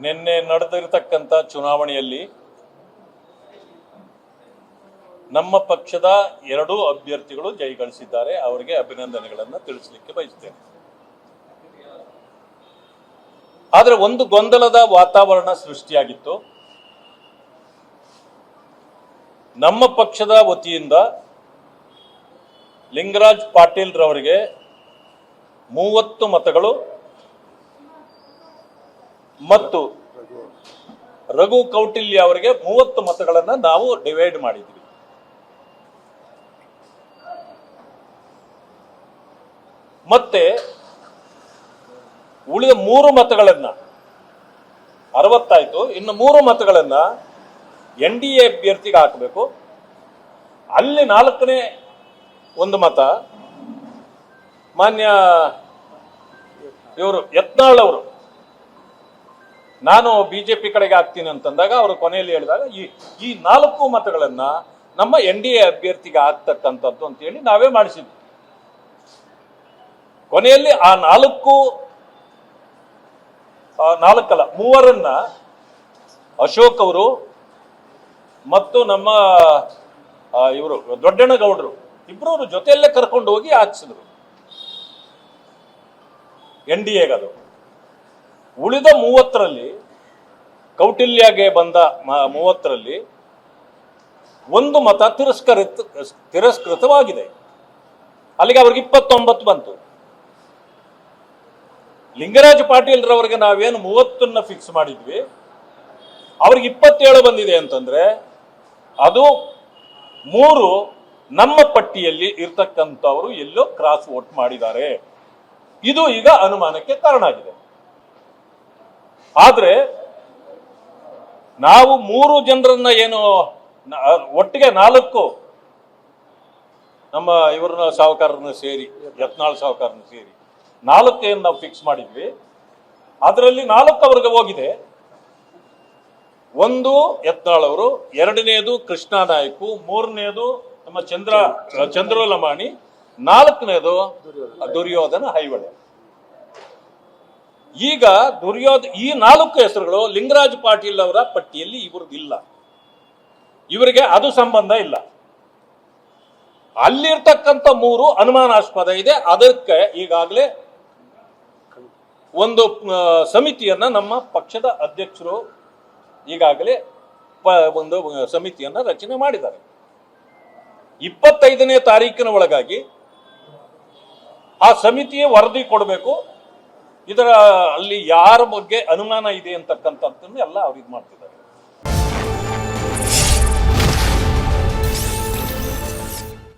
ನಿನ್ನೆ ನಡೆದಿರತಕ್ಕಂಥ ಚುನಾವಣೆಯಲ್ಲಿ ನಮ್ಮ ಪಕ್ಷದ ಎರಡೂ ಅಭ್ಯರ್ಥಿಗಳು ಜಯಗಳಿಸಿದ್ದಾರೆ. ಅವರಿಗೆ ಅಭಿನಂದನೆಗಳನ್ನು ತಿಳಿಸಲಿಕ್ಕೆ ಬಯಸುತ್ತೇನೆ. ಆದರೆ ಒಂದು ಗೊಂದಲದ ವಾತಾವರಣ ಸೃಷ್ಟಿಯಾಗಿತ್ತು. ನಮ್ಮ ಪಕ್ಷದ ವತಿಯಿಂದ ಲಿಂಗರಾಜ್ ಪಾಟೀಲ್ ರವರಿಗೆ 30 ಮತಗಳು ಮತ್ತು ರಘು ಕೌಟಿಲ್ಯ ಅವರಿಗೆ 30 ಮತಗಳನ್ನು ನಾವು ಡಿವೈಡ್ ಮಾಡಿದ್ವಿ. ಮತ್ತೆ ಉಳಿದ 3 ಮತಗಳನ್ನ 60 ಆಯ್ತು. ಇನ್ನು 3 ಮತಗಳನ್ನ NDA ಅಭ್ಯರ್ಥಿಗೆ ಹಾಕಬೇಕು. ಅಲ್ಲಿ 4ನೇ ಒಂದು ಮತ ಮಾನ್ಯ ಇವರು ಯತ್ನಾಳ್ ಅವರು ನಾನು ಬಿಜೆಪಿ ಕಡೆಗೆ ಹಾಕ್ತೀನಿ ಅಂತಂದಾಗ ಅವರು ಕೊನೆಯಲ್ಲಿ ಹೇಳಿದಾಗ ಈ 4 ಮತಗಳನ್ನ ನಮ್ಮ NDA ಅಭ್ಯರ್ಥಿಗೆ ಹಾಕ್ತಕ್ಕಂಥದ್ದು ಅಂತ ಹೇಳಿ ನಾವೇ ಮಾಡಿಸಿದ್ವಿ. ಕೊನೆಯಲ್ಲಿ ಆ 3 ಅಶೋಕ್ ಅವರು ಮತ್ತು ನಮ್ಮ ಇವರು ದೊಡ್ಡಣ್ಣಗೌಡರು ಇಬ್ಬರು ಜೊತೆಯಲ್ಲೇ ಕರ್ಕೊಂಡು ಹೋಗಿ ಹಾಕಿಸಿದ್ರು NDAಗೆ. ಅದು ಉಳಿದ 30ರಲ್ಲಿ ಕೌಟಿಲ್ಯಗೆ ಬಂದ 30ರಲ್ಲಿ ಒಂದು ಮತ ತಿರಸ್ಕೃತವಾಗಿದೆ. ಅಲ್ಲಿಗೆ ಅವ್ರಿಗೆ 29 ಬಂತು. ಲಿಂಗರಾಜ್ ಪಾಟೀಲ್ ರವರಿಗೆ ನಾವೇನು 30 ಫಿಕ್ಸ್ ಮಾಡಿದ್ವಿ, ಅವ್ರಿಗೆ 27 ಬಂದಿದೆ ಅಂತಂದ್ರೆ ಅದು 3 ನಮ್ಮ ಪಟ್ಟಿಯಲ್ಲಿ ಇರ್ತಕ್ಕಂಥವರು ಎಲ್ಲೋ ಕ್ರಾಸ್ ವೋಟ್ ಮಾಡಿದ್ದಾರೆ. ಇದು ಈಗ ಅನುಮಾನಕ್ಕೆ ಕಾರಣ ಆಗಿದೆ. ಆದ್ರೆ ನಾವು 3 ಜನರನ್ನ ಏನು ಒಟ್ಟಿಗೆ 4 ನಮ್ಮ ಇವ್ರನ್ನ ಸಾಹುಕಾರರನ್ನ ಸೇರಿ ಯತ್ನಾಳ್ ಸಾಹುಕಾರನ್ನ ಸೇರಿ 4 ಏನು ನಾವು ಫಿಕ್ಸ್ ಮಾಡಿದ್ವಿ, ಅದರಲ್ಲಿ 4 ಅವ್ರಿಗೆ ಹೋಗಿದೆ. 1 ಯತ್ನಾಳ್ ಅವರು, 2ನೇದು ಕೃಷ್ಣ ನಾಯ್ಕು, 3ನೇದು ನಮ್ಮ ಚಂದ್ರಲಮಾಣಿ, 4ನೇದು ದುರ್ಯೋಧನ ಹೈವಳೆ. ಈಗ ಈ 4 ಹೆಸರುಗಳು ಲಿಂಗರಾಜ್ ಪಾಟೀಲ್ ಅವರ ಪಟ್ಟಿಯಲ್ಲಿ ಇವ್ರದ್ದಿಲ್ಲ. ಇವರಿಗೆ ಅದು ಸಂಬಂಧ ಇಲ್ಲ. ಅಲ್ಲಿರ್ತಕ್ಕಂಥ 3 ಅನುಮಾನಾಸ್ಪದ ಇದೆ. ಅದಕ್ಕೆ ಈಗಾಗಲೇ ಒಂದು ಸಮಿತಿಯನ್ನ ನಮ್ಮ ಪಕ್ಷದ ಅಧ್ಯಕ್ಷರು ಈಗಾಗಲೇ ಒಂದು ಸಮಿತಿಯನ್ನ ರಚನೆ ಮಾಡಿದ್ದಾರೆ. 25ನೇ ತಾರೀಕಿನ ಒಳಗಾಗಿ ಆ ಸಮಿತಿಯೇ ವರದಿ ಕೊಡಬೇಕು. ಇದರ ಅಲ್ಲಿ ಯಾರ ಬಗ್ಗೆ ಅನುಮಾನ ಇದೆ ಅಂತಕ್ಕಂಥದ್ದನ್ನು ಎಲ್ಲ ಅವ್ರು ಇದು ಮಾಡ್ತಿದ್ದಾರೆ.